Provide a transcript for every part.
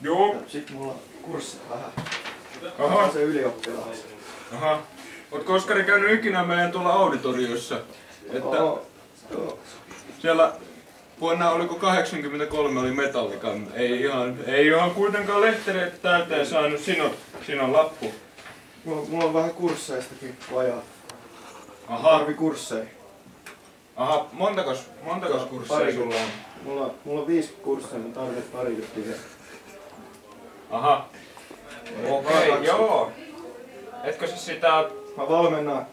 Joo. Sitten mulla on kurssit vähän. Aha. Se ylioppilas. Aha. Ootko Oskari käynyt ikinä meidän tuolla auditoriossa? Että siellä vuonna oliko 83 oli Metallican. Ei ihan kuitenkaan lehtereitä täyteen saanut. Siinä on lappu. Mulla on vähän kursseistakin vajaa. Aha. Tarvi kursseja. Aha, montakos kursseja sulla on? Mulla on 5 kursseja, mutta tarvitsee pari juttua vielä. Aha. Okei, joo. Etkö sä sitä... Mä valmennan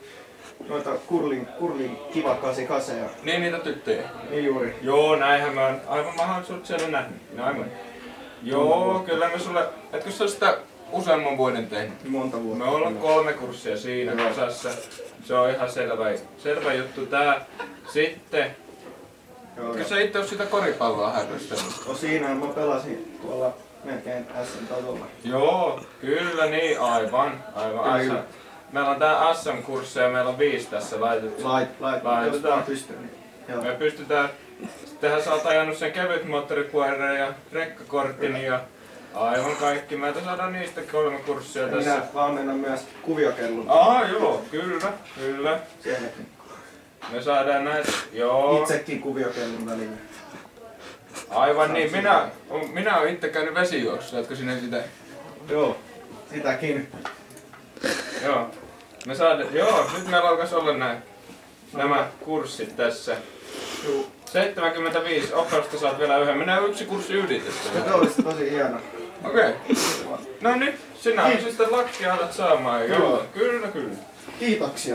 noita kurlin kiva 88. Niin niitä tyttöjä? Niin juuri. Joo, näinhän mä oon. Aivan mä oon sut siellä nähnyt. Aivan. Joo, kyllä me sulle... Etkö sä sitä useamman vuoden tehnyt? Monta vuotta. Me ollaan 3 kurssia siinä kasassa. Se on ihan selvä juttu tää. Sitten... Etkö sä itse oo sitä koripalloa harrastanut? No siinähän mä pelasin tuolla melkein SM-tasolla. Joo, kyllä niin, aivan. Kyllä. Meillä on tää SM-kursseja, meillä on 5 tässä laitettu. Laitetaan pystyyn. Me pystytään, sittenhän sä oot ajanut sen kevytmoottoripyörän ja rekkakortin ja aivan kaikki. Meiltä saadaan niistä 3 kurssia tässä. Minä valmennan myös kuviokellun. Joo, kyllä. Sielläkin. Me saadaan näitä, joo. Itsekin kuviokellun välillä. Aivan niin, minä oon itse käynyt vesijuoksussa, ootko sinä sitä? Joo, sitäkin. Joo. Nyt meillä alkais olla nämä kurssit tässä. 75 oppausta saat vielä yhden. Mennään yksi kurssi ylitetty. Se olisi tosi hieno. Okei. No niin, sinä on sitten lakkia alat saamaan. Joo. Kyllä. Kiitoksia.